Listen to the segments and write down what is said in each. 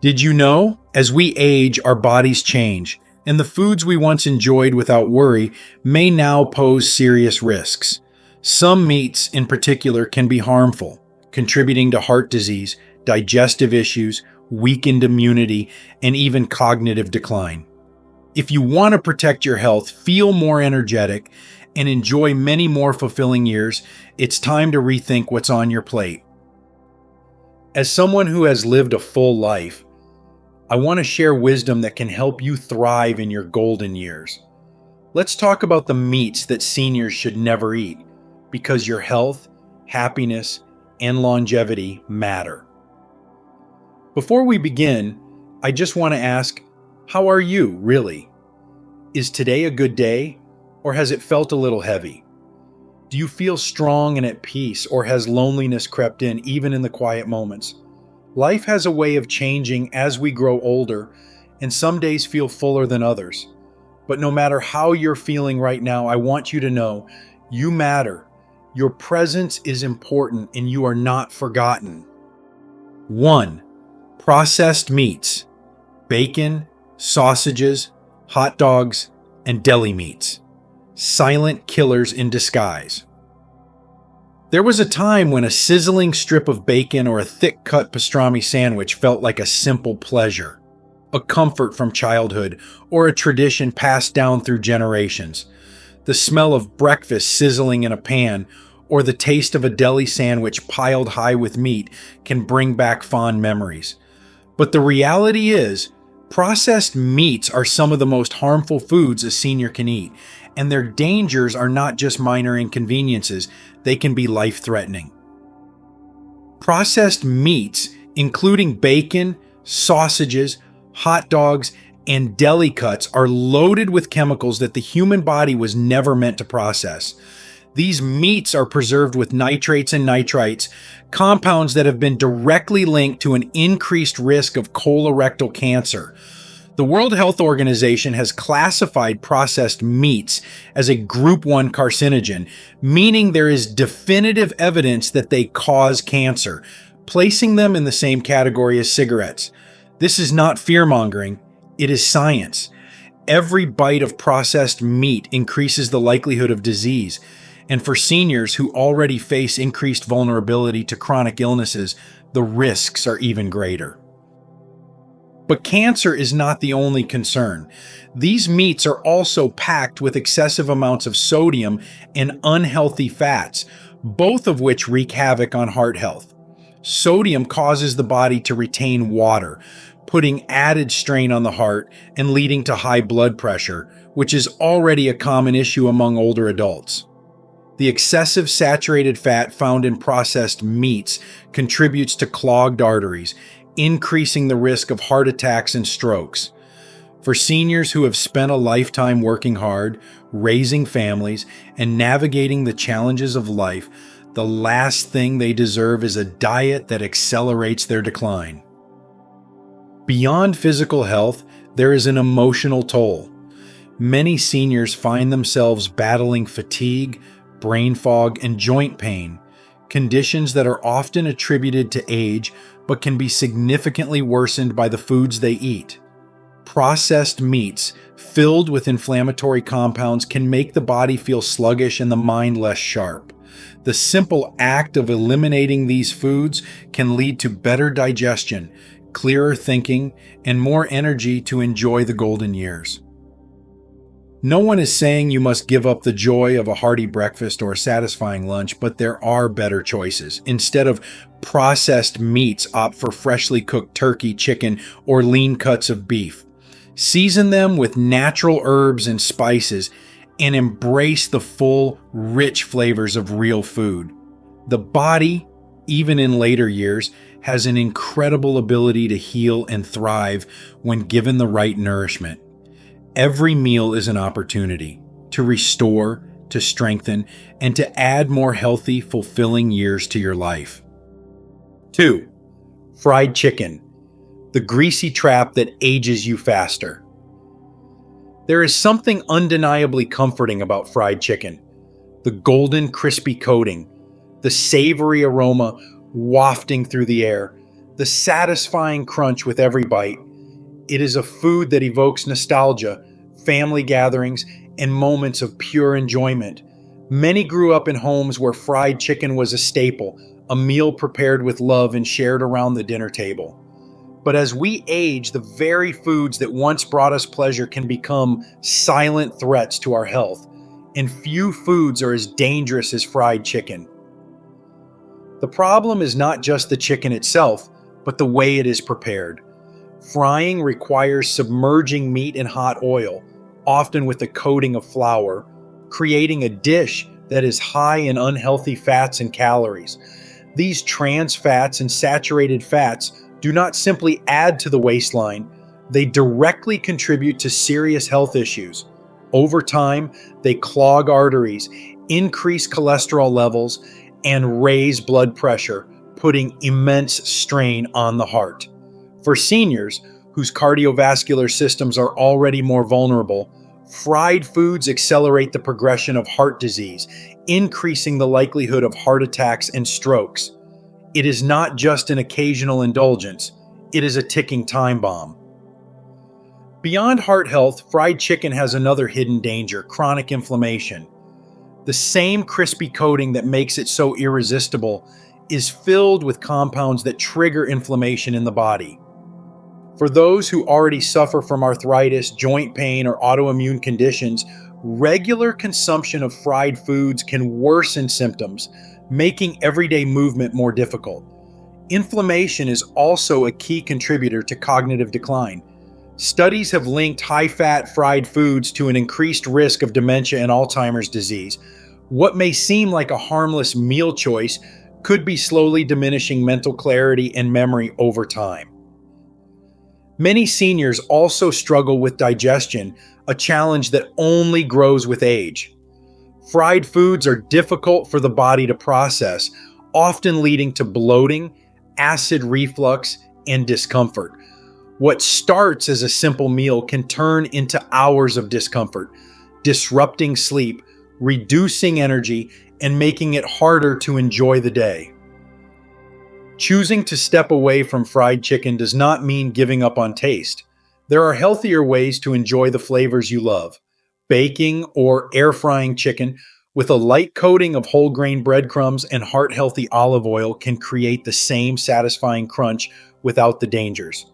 Did you know? As we age, our bodies change, and the foods we once enjoyed without worry may now pose serious risks. Some meats, in particular, can be harmful, contributing to heart disease, digestive issues, weakened immunity, and even cognitive decline. If you want to protect your health, feel more energetic, and enjoy many more fulfilling years, it's time to rethink what's on your plate. As someone who has lived a full life, I want to share wisdom that can help you thrive in your golden years. Let's talk about the meats that seniors should never eat, because your health, happiness, and longevity matter. Before we begin, I just want to ask, how are you, really? Is today a good day, or has it felt a little heavy? Do you feel strong and at peace, or has loneliness crept in even in the quiet moments? Life has a way of changing as we grow older, and some days feel fuller than others. But no matter how you're feeling right now, I want you to know you matter. Your presence is important, and you are not forgotten. 1. Processed meats: bacon, sausages, hot dogs, and deli meats. Silent killers in disguise. There was a time when a sizzling strip of bacon or a thick-cut pastrami sandwich felt like a simple pleasure, a comfort from childhood, or a tradition passed down through generations. The smell of breakfast sizzling in a pan, or the taste of a deli sandwich piled high with meat can bring back fond memories. But the reality is, processed meats are some of the most harmful foods a senior can eat, and their dangers are not just minor inconveniences, they can be life-threatening. Processed meats, including bacon, sausages, hot dogs, and deli cuts, are loaded with chemicals that the human body was never meant to process. These meats are preserved with nitrates and nitrites, compounds that have been directly linked to an increased risk of colorectal cancer. The World Health Organization has classified processed meats as a Group 1 carcinogen, meaning there is definitive evidence that they cause cancer, placing them in the same category as cigarettes. This is not fear-mongering, it is science. Every bite of processed meat increases the likelihood of disease, and for seniors who already face increased vulnerability to chronic illnesses, the risks are even greater. But cancer is not the only concern. These meats are also packed with excessive amounts of sodium and unhealthy fats, both of which wreak havoc on heart health. Sodium causes the body to retain water, putting added strain on the heart and leading to high blood pressure, which is already a common issue among older adults. The excessive saturated fat found in processed meats contributes to clogged arteries, increasing the risk of heart attacks and strokes. For seniors who have spent a lifetime working hard, raising families, and navigating the challenges of life, the last thing they deserve is a diet that accelerates their decline. Beyond physical health, there is an emotional toll. Many seniors find themselves battling fatigue, brain fog, and joint pain, conditions that are often attributed to age but can be significantly worsened by the foods they eat. Processed meats filled with inflammatory compounds can make the body feel sluggish and the mind less sharp. The simple act of eliminating these foods can lead to better digestion, clearer thinking, and more energy to enjoy the golden years. No one is saying you must give up the joy of a hearty breakfast or a satisfying lunch, but there are better choices. Instead of processed meats, opt for freshly cooked turkey, chicken, or lean cuts of beef. Season them with natural herbs and spices, and embrace the full, rich flavors of real food. The body, even in later years, has an incredible ability to heal and thrive when given the right nourishment. Every meal is an opportunity to restore, to strengthen, and to add more healthy, fulfilling years to your life. 2. Fried chicken, the greasy trap that ages you faster. There is something undeniably comforting about fried chicken. The golden, crispy coating, the savory aroma wafting through the air, the satisfying crunch with every bite. It is a food that evokes nostalgia, family gatherings, and moments of pure enjoyment. Many grew up in homes where fried chicken was a staple, a meal prepared with love and shared around the dinner table. But as we age, the very foods that once brought us pleasure can become silent threats to our health, and few foods are as dangerous as fried chicken. The problem is not just the chicken itself, but the way it is prepared. Frying requires submerging meat in hot oil, often with a coating of flour, creating a dish that is high in unhealthy fats and calories. These trans fats and saturated fats do not simply add to the waistline, they directly contribute to serious health issues. Over time, they clog arteries, increase cholesterol levels, and raise blood pressure, putting immense strain on the heart. For seniors, whose cardiovascular systems are already more vulnerable, fried foods accelerate the progression of heart disease, increasing the likelihood of heart attacks and strokes. It is not just an occasional indulgence, it is a ticking time bomb. Beyond heart health, fried chicken has another hidden danger: chronic inflammation. The same crispy coating that makes it so irresistible is filled with compounds that trigger inflammation in the body. For those who already suffer from arthritis, joint pain, or autoimmune conditions, regular consumption of fried foods can worsen symptoms, making everyday movement more difficult. Inflammation is also a key contributor to cognitive decline. Studies have linked high-fat fried foods to an increased risk of dementia and Alzheimer's disease. What may seem like a harmless meal choice could be slowly diminishing mental clarity and memory over time. Many seniors also struggle with digestion, a challenge that only grows with age. Fried foods are difficult for the body to process, often leading to bloating, acid reflux, and discomfort. What starts as a simple meal can turn into hours of discomfort, disrupting sleep, reducing energy, and making it harder to enjoy the day. Choosing to step away from fried chicken does not mean giving up on taste. There are healthier ways to enjoy the flavors you love. Baking or air frying chicken with a light coating of whole grain breadcrumbs and heart-healthy olive oil can create the same satisfying crunch without the dangers.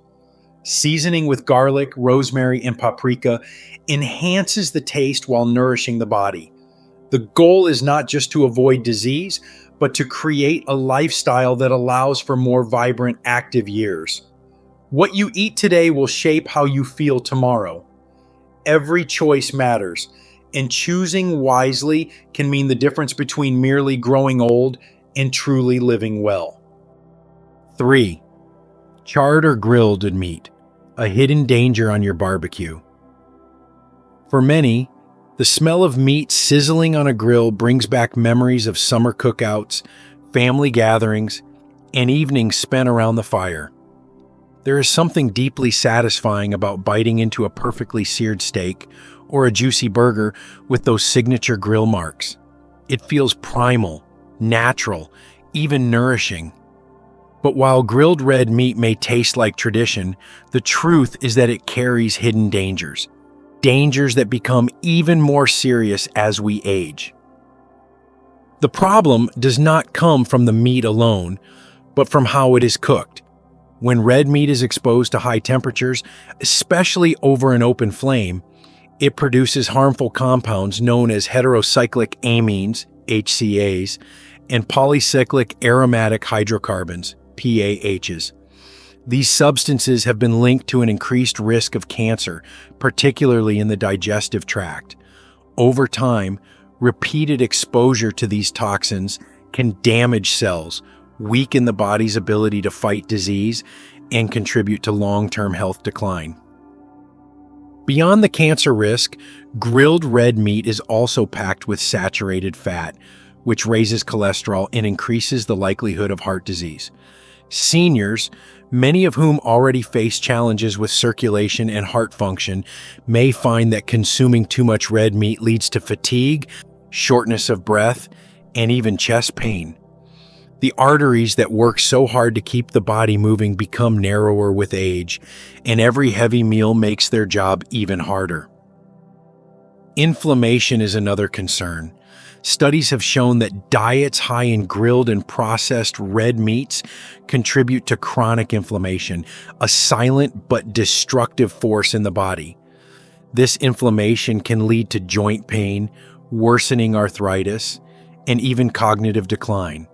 Seasoning with garlic, rosemary, and paprika enhances the taste while nourishing the body. The goal is not just to avoid disease, but to create a lifestyle that allows for more vibrant, active years. What you eat today will shape how you feel tomorrow. Every choice matters, and choosing wisely can mean the difference between merely growing old and truly living well. 3. Charred or grilled meat, a hidden danger on your barbecue. For many, the smell of meat sizzling on a grill brings back memories of summer cookouts, family gatherings, and evenings spent around the fire. There is something deeply satisfying about biting into a perfectly seared steak or a juicy burger with those signature grill marks. It feels primal, natural, even nourishing. But while grilled red meat may taste like tradition, the truth is that it carries hidden dangers. Dangers that become even more serious as we age. The problem does not come from the meat alone, but from how it is cooked. When red meat is exposed to high temperatures, especially over an open flame, it produces harmful compounds known as heterocyclic amines, HCAs, and polycyclic aromatic hydrocarbons, PAHs. These substances have been linked to an increased risk of cancer, particularly in the digestive tract. Over time, repeated exposure to these toxins can damage cells, weaken the body's ability to fight disease, and contribute to long-term health decline. Beyond the cancer risk, grilled red meat is also packed with saturated fat, which raises cholesterol and increases the likelihood of heart disease. Seniors, many of whom already face challenges with circulation and heart function, may find that consuming too much red meat leads to fatigue, shortness of breath, and even chest pain. The arteries that work so hard to keep the body moving become narrower with age, and every heavy meal makes their job even harder. Inflammation is another concern. Studies have shown that diets high in grilled and processed red meats contribute to chronic inflammation, a silent but destructive force in the body. This inflammation can lead to joint pain, worsening arthritis, and even cognitive decline.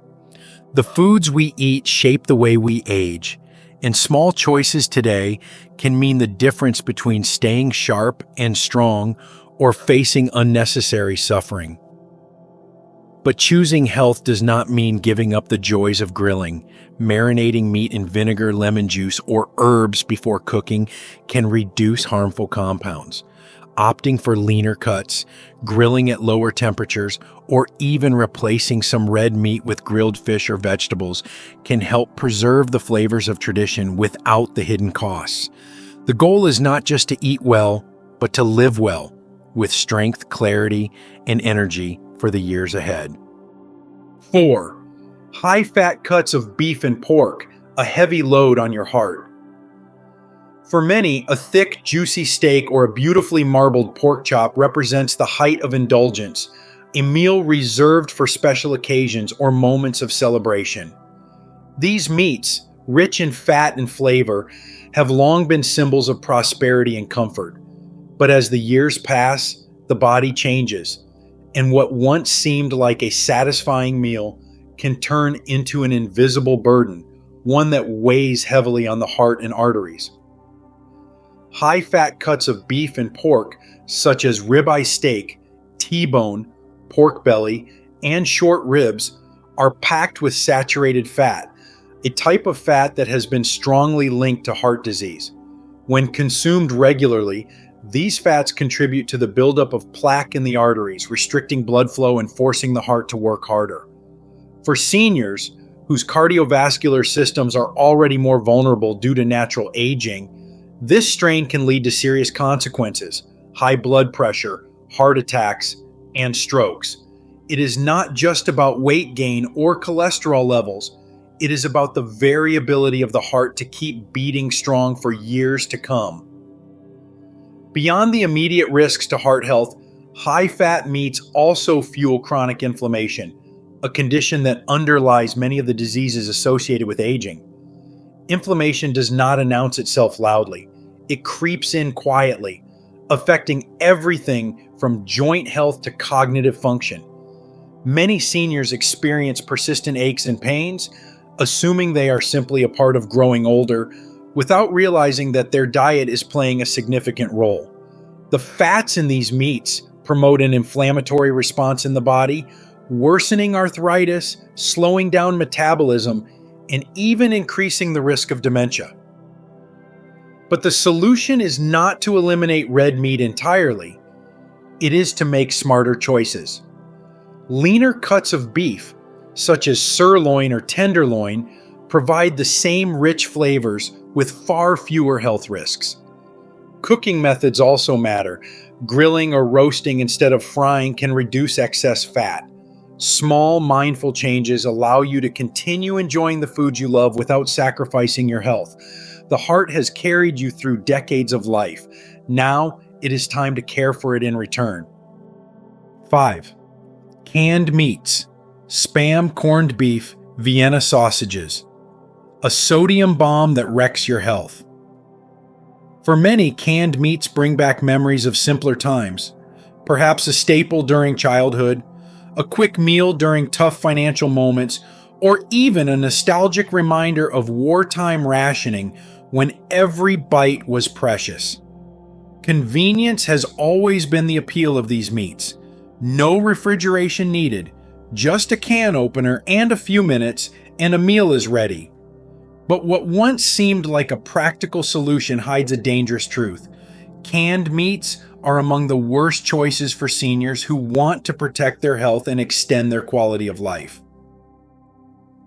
The foods we eat shape the way we age, and small choices today can mean the difference between staying sharp and strong or facing unnecessary suffering. But choosing health does not mean giving up the joys of grilling. Marinating meat in vinegar, lemon juice, or herbs before cooking can reduce harmful compounds. Opting for leaner cuts, grilling at lower temperatures, or even replacing some red meat with grilled fish or vegetables can help preserve the flavors of tradition without the hidden costs. The goal is not just to eat well, but to live well, with strength, clarity, and energy for the years ahead. 4. High-fat cuts of beef and pork, a heavy load on your heart. For many, a thick, juicy steak or a beautifully marbled pork chop represents the height of indulgence, a meal reserved for special occasions or moments of celebration. These meats, rich in fat and flavor, have long been symbols of prosperity and comfort. But as the years pass, the body changes, and what once seemed like a satisfying meal can turn into an invisible burden, one that weighs heavily on the heart and arteries. High-fat cuts of beef and pork, such as ribeye steak, T-bone, pork belly, and short ribs, are packed with saturated fat, a type of fat that has been strongly linked to heart disease. When consumed regularly, these fats contribute to the buildup of plaque in the arteries, restricting blood flow and forcing the heart to work harder. For seniors, whose cardiovascular systems are already more vulnerable due to natural aging, this strain can lead to serious consequences: high blood pressure, heart attacks, and strokes. It is not just about weight gain or cholesterol levels. It is about the variability of the heart to keep beating strong for years to come. Beyond the immediate risks to heart health, high-fat meats also fuel chronic inflammation, a condition that underlies many of the diseases associated with aging. Inflammation does not announce itself loudly. It creeps in quietly, affecting everything from joint health to cognitive function. Many seniors experience persistent aches and pains, assuming they are simply a part of growing older, without realizing that their diet is playing a significant role. The fats in these meats promote an inflammatory response in the body, worsening arthritis, slowing down metabolism, and even increasing the risk of dementia. But the solution is not to eliminate red meat entirely. It is to make smarter choices. Leaner cuts of beef, such as sirloin or tenderloin, provide the same rich flavors with far fewer health risks. Cooking methods also matter. Grilling or roasting instead of frying can reduce excess fat. Small, mindful changes allow you to continue enjoying the foods you love without sacrificing your health. The heart has carried you through decades of life. Now, it is time to care for it in return. 5. Canned meats. Spam, corned beef, Vienna sausages. A sodium bomb that wrecks your health. For many, canned meats bring back memories of simpler times. Perhaps a staple during childhood, a quick meal during tough financial moments, or even a nostalgic reminder of wartime rationing when every bite was precious. Convenience has always been the appeal of these meats. No refrigeration needed, just a can opener and a few minutes, and a meal is ready. But what once seemed like a practical solution hides a dangerous truth. Canned meats are among the worst choices for seniors who want to protect their health and extend their quality of life.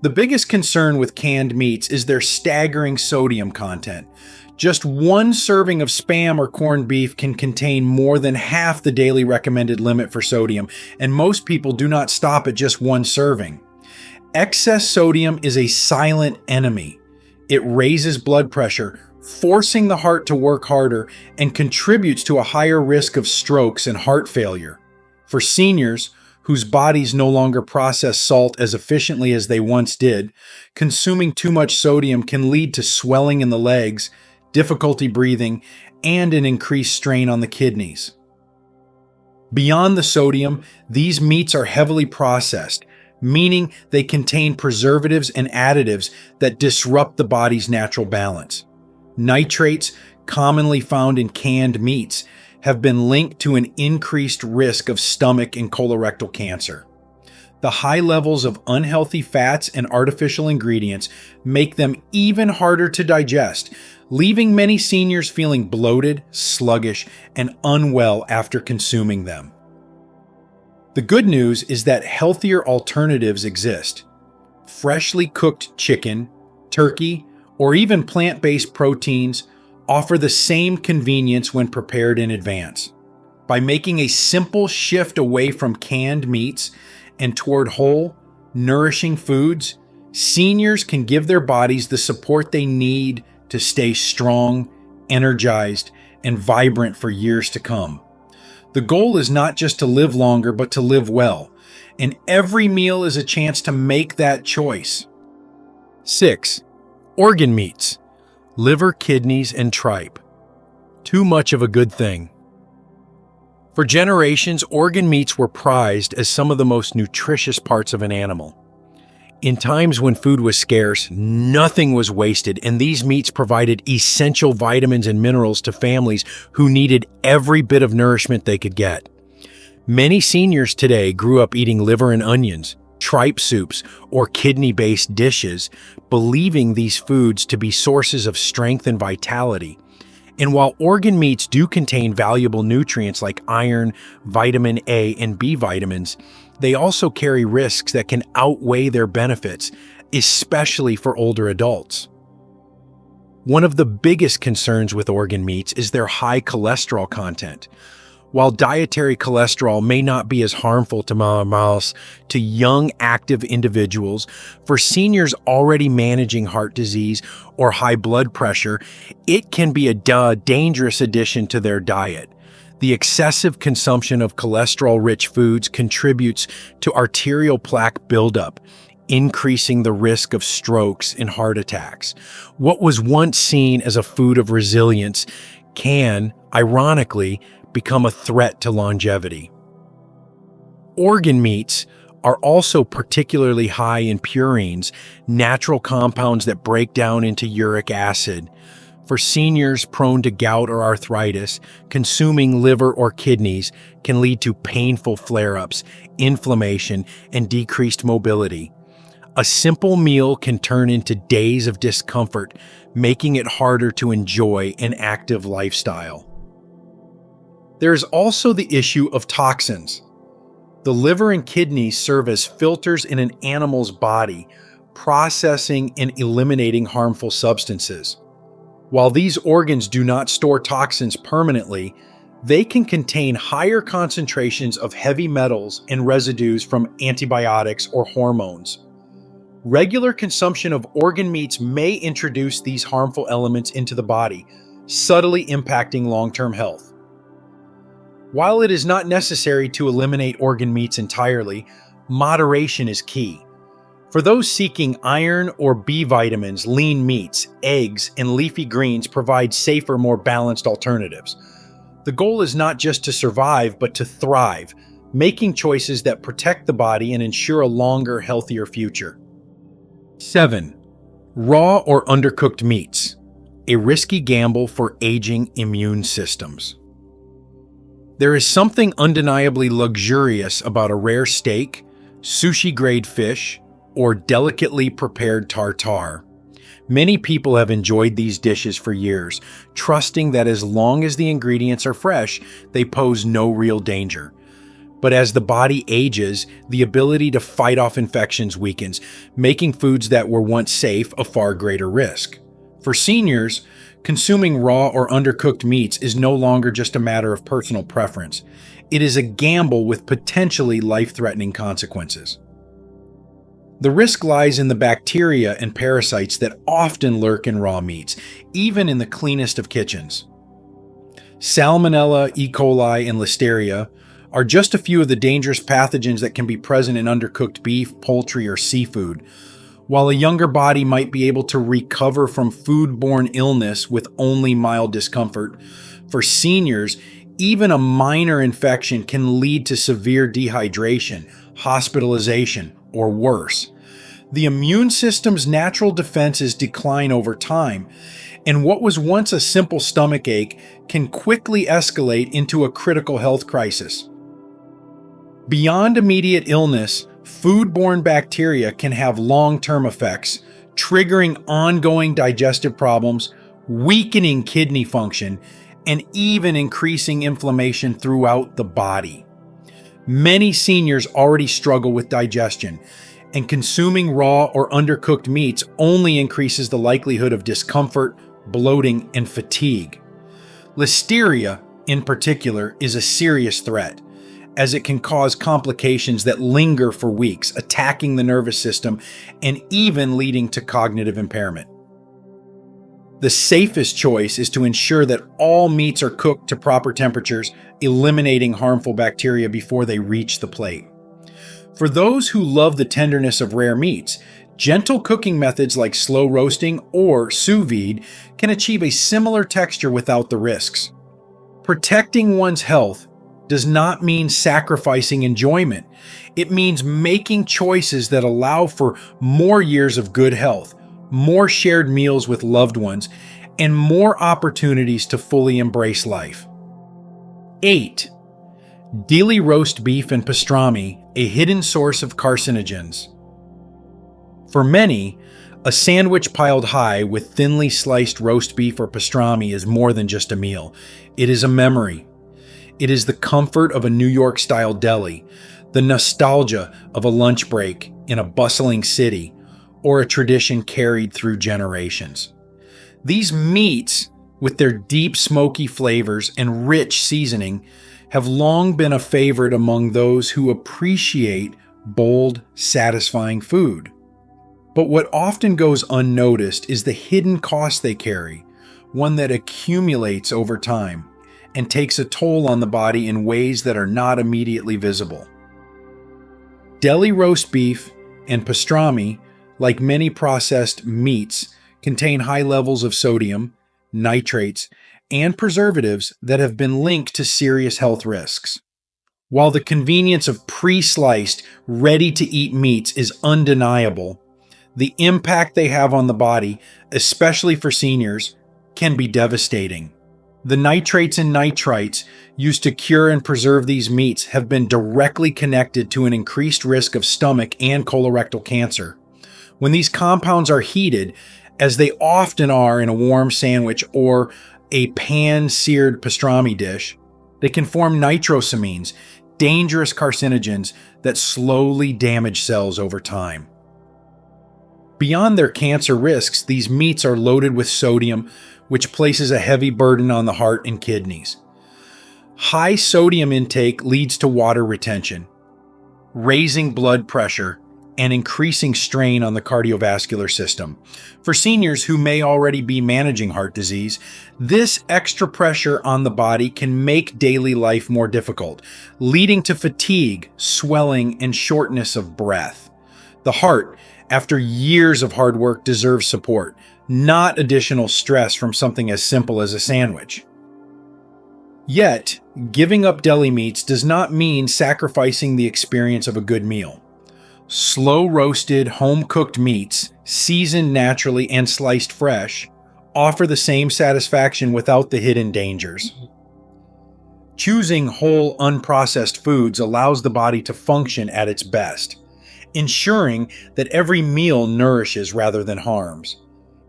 The biggest concern with canned meats is their staggering sodium content. Just one serving of Spam or corned beef can contain more than half the daily recommended limit for sodium, and most people do not stop at just one serving. Excess sodium is a silent enemy. It raises blood pressure, forcing the heart to work harder, and contributes to a higher risk of strokes and heart failure. For seniors, whose bodies no longer process salt as efficiently as they once did, consuming too much sodium can lead to swelling in the legs, difficulty breathing, and an increased strain on the kidneys. Beyond the sodium, these meats are heavily processed, meaning they contain preservatives and additives that disrupt the body's natural balance. Nitrates, commonly found in canned meats, have been linked to an increased risk of stomach and colorectal cancer. The high levels of unhealthy fats and artificial ingredients make them even harder to digest, leaving many seniors feeling bloated, sluggish, and unwell after consuming them. The good news is that healthier alternatives exist. Freshly cooked chicken, turkey, or even plant-based proteins offer the same convenience when prepared in advance. By making a simple shift away from canned meats and toward whole, nourishing foods, seniors can give their bodies the support they need to stay strong, energized, and vibrant for years to come. The goal is not just to live longer, but to live well, and every meal is a chance to make that choice. 6. Organ meats. Liver, kidneys, and tripe. Too much of a good thing. For generations, organ meats were prized as some of the most nutritious parts of an animal. In times when food was scarce, nothing was wasted, and these meats provided essential vitamins and minerals to families who needed every bit of nourishment they could get. Many seniors today grew up eating liver and onions, tripe soups, or kidney-based dishes, believing these foods to be sources of strength and vitality. And while organ meats do contain valuable nutrients like iron, vitamin A, and B vitamins, they also carry risks that can outweigh their benefits, especially for older adults. One of the biggest concerns with organ meats is their high cholesterol content. While dietary cholesterol may not be as harmful to young, active individuals, for seniors already managing heart disease or high blood pressure, it can be a dangerous addition to their diet. The excessive consumption of cholesterol-rich foods contributes to arterial plaque buildup, increasing the risk of strokes and heart attacks. What was once seen as a food of resilience can, ironically, become a threat to longevity. Organ meats are also particularly high in purines, natural compounds that break down into uric acid. For seniors prone to gout or arthritis, consuming liver or kidneys can lead to painful flare-ups, inflammation, and decreased mobility. A simple meal can turn into days of discomfort, making it harder to enjoy an active lifestyle. There is also the issue of toxins. The liver and kidneys serve as filters in an animal's body, processing and eliminating harmful substances. While these organs do not store toxins permanently, they can contain higher concentrations of heavy metals and residues from antibiotics or hormones. Regular consumption of organ meats may introduce these harmful elements into the body, subtly impacting long-term health. While it is not necessary to eliminate organ meats entirely, moderation is key. For those seeking iron or B vitamins, lean meats, eggs, and leafy greens provide safer, more balanced alternatives. The goal is not just to survive, but to thrive, making choices that protect the body and ensure a longer, healthier future. 7. Raw or undercooked meats. A risky gamble for aging immune systems. There is something undeniably luxurious about a rare steak, sushi-grade fish, or delicately prepared tartare. Many people have enjoyed these dishes for years, trusting that as long as the ingredients are fresh, they pose no real danger. But as the body ages, the ability to fight off infections weakens, making foods that were once safe a far greater risk. For seniors, consuming raw or undercooked meats is no longer just a matter of personal preference. It is a gamble with potentially life-threatening consequences. The risk lies in the bacteria and parasites that often lurk in raw meats, even in the cleanest of kitchens. Salmonella, E. coli, and Listeria are just a few of the dangerous pathogens that can be present in undercooked beef, poultry, or seafood. While a younger body might be able to recover from foodborne illness with only mild discomfort, for seniors, even a minor infection can lead to severe dehydration, hospitalization, or worse. The immune system's natural defenses decline over time, and what was once a simple stomach ache can quickly escalate into a critical health crisis. Beyond immediate illness, foodborne bacteria can have long-term effects, triggering ongoing digestive problems, weakening kidney function, and even increasing inflammation throughout the body. Many seniors already struggle with digestion, and consuming raw or undercooked meats only increases the likelihood of discomfort, bloating, and fatigue. Listeria, in particular, is a serious threat, as it can cause complications that linger for weeks, attacking the nervous system and even leading to cognitive impairment. The safest choice is to ensure that all meats are cooked to proper temperatures, eliminating harmful bacteria before they reach the plate. For those who love the tenderness of rare meats, gentle cooking methods like slow roasting or sous vide can achieve a similar texture without the risks. Protecting one's health does not mean sacrificing enjoyment. It means making choices that allow for more years of good health, more shared meals with loved ones, and more opportunities to fully embrace life. 8. Deli roast beef and pastrami, a hidden source of carcinogens. For many, a sandwich piled high with thinly sliced roast beef or pastrami is more than just a meal. It is a memory. It is the comfort of a New York-style deli, the nostalgia of a lunch break in a bustling city, or a tradition carried through generations. These meats, with their deep smoky flavors and rich seasoning, have long been a favorite among those who appreciate bold, satisfying food. But what often goes unnoticed is the hidden cost they carry, one that accumulates over time and takes a toll on the body in ways that are not immediately visible. Deli roast beef and pastrami, like many processed meats, contain high levels of sodium, nitrates, and preservatives that have been linked to serious health risks. While the convenience of pre-sliced, ready-to-eat meats is undeniable, the impact they have on the body, especially for seniors, can be devastating. The nitrates and nitrites used to cure and preserve these meats have been directly connected to an increased risk of stomach and colorectal cancer. When these compounds are heated, as they often are in a warm sandwich or a pan-seared pastrami dish, they can form nitrosamines, dangerous carcinogens that slowly damage cells over time. Beyond their cancer risks, these meats are loaded with sodium, which places a heavy burden on the heart and kidneys. High sodium intake leads to water retention, raising blood pressure, and increasing strain on the cardiovascular system. For seniors who may already be managing heart disease, this extra pressure on the body can make daily life more difficult, leading to fatigue, swelling, and shortness of breath. The heart, after years of hard work, deserves support, not additional stress from something as simple as a sandwich. Yet, giving up deli meats does not mean sacrificing the experience of a good meal. Slow-roasted, home-cooked meats, seasoned naturally and sliced fresh, offer the same satisfaction without the hidden dangers. Choosing whole, unprocessed foods allows the body to function at its best, ensuring that every meal nourishes rather than harms.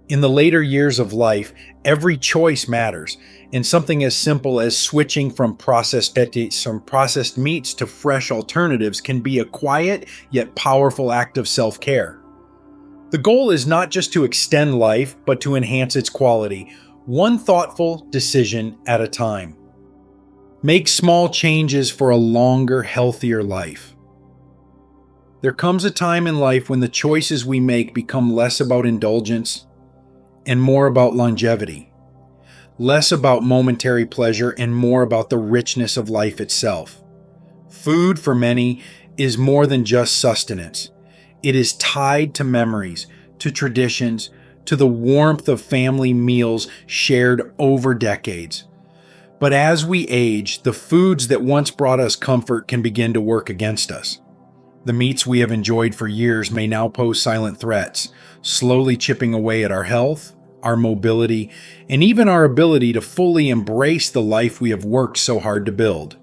In the later years of life, every choice matters, and something as simple as switching from processed meats to fresh alternatives can be a quiet yet powerful act of self-care. The goal is not just to extend life, but to enhance its quality, one thoughtful decision at a time. Make small changes for a longer, healthier life. There comes a time in life when the choices we make become less about indulgence and more about longevity, less about momentary pleasure and more about the richness of life itself. Food, for many, is more than just sustenance. It is tied to memories, to traditions, to the warmth of family meals shared over decades. But as we age, the foods that once brought us comfort can begin to work against us. The meats we have enjoyed for years may now pose silent threats, slowly chipping away at our health, our mobility, and even our ability to fully embrace the life we have worked so hard to build.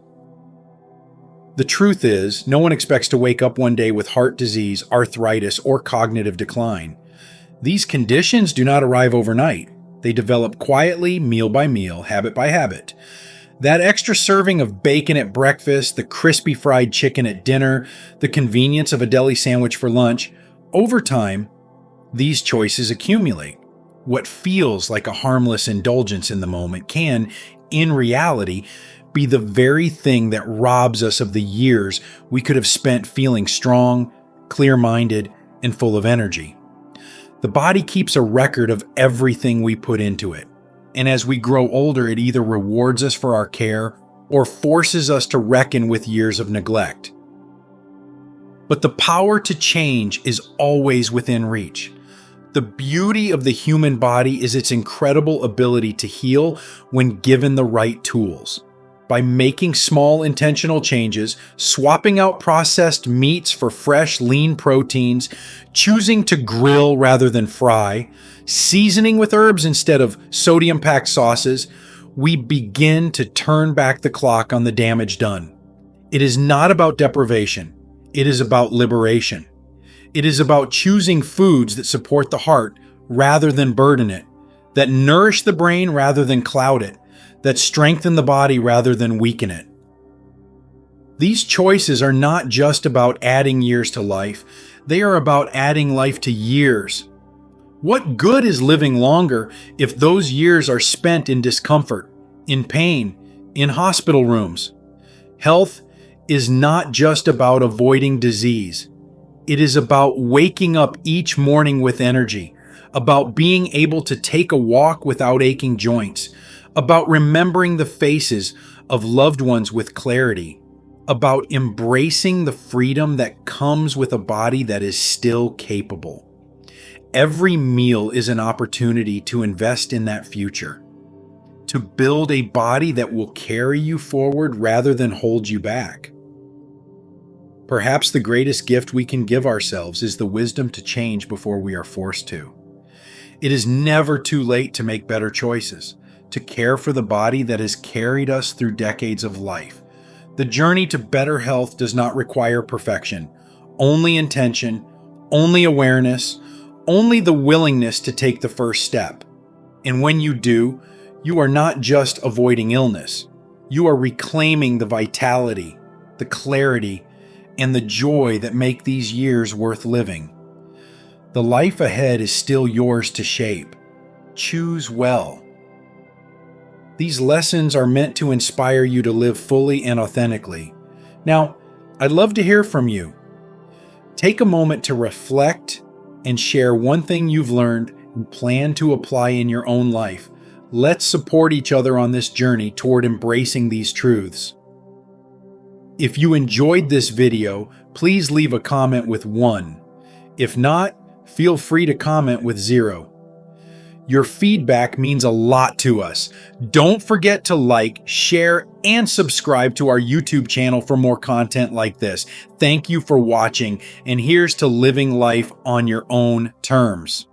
The truth is, no one expects to wake up one day with heart disease, arthritis, or cognitive decline. These conditions do not arrive overnight. They develop quietly, meal by meal, habit by habit. That extra serving of bacon at breakfast, the crispy fried chicken at dinner, the convenience of a deli sandwich for lunch, over time, these choices accumulate. What feels like a harmless indulgence in the moment can, in reality, be the very thing that robs us of the years we could have spent feeling strong, clear-minded, and full of energy. The body keeps a record of everything we put into it. And as we grow older, it either rewards us for our care or forces us to reckon with years of neglect. But the power to change is always within reach. The beauty of the human body is its incredible ability to heal when given the right tools. By making small intentional changes, swapping out processed meats for fresh, lean proteins, choosing to grill rather than fry, seasoning with herbs instead of sodium-packed sauces, we begin to turn back the clock on the damage done. It is not about deprivation. It is about liberation. It is about choosing foods that support the heart rather than burden it, that nourish the brain rather than cloud it, that strengthen the body rather than weaken it. These choices are not just about adding years to life, they are about adding life to years. What good is living longer if those years are spent in discomfort, in pain, in hospital rooms? Health is not just about avoiding disease. It is about waking up each morning with energy, about being able to take a walk without aching joints, about remembering the faces of loved ones with clarity, about embracing the freedom that comes with a body that is still capable. Every meal is an opportunity to invest in that future, to build a body that will carry you forward rather than hold you back. Perhaps the greatest gift we can give ourselves is the wisdom to change before we are forced to. It is never too late to make better choices, to care for the body that has carried us through decades of life. The journey to better health does not require perfection, only intention, only awareness, only the willingness to take the first step. And when you do, you are not just avoiding illness. You are reclaiming the vitality, the clarity, and the joy that make these years worth living. The life ahead is still yours to shape. Choose well. These lessons are meant to inspire you to live fully and authentically. Now, I'd love to hear from you. Take a moment to reflect and share one thing you've learned and plan to apply in your own life. Let's support each other on this journey toward embracing these truths. If you enjoyed this video, please leave a comment with 1. If not, feel free to comment with 0. Your feedback means a lot to us. Don't forget to like, share, and subscribe to our YouTube channel for more content like this. Thank you for watching, and here's to living life on your own terms.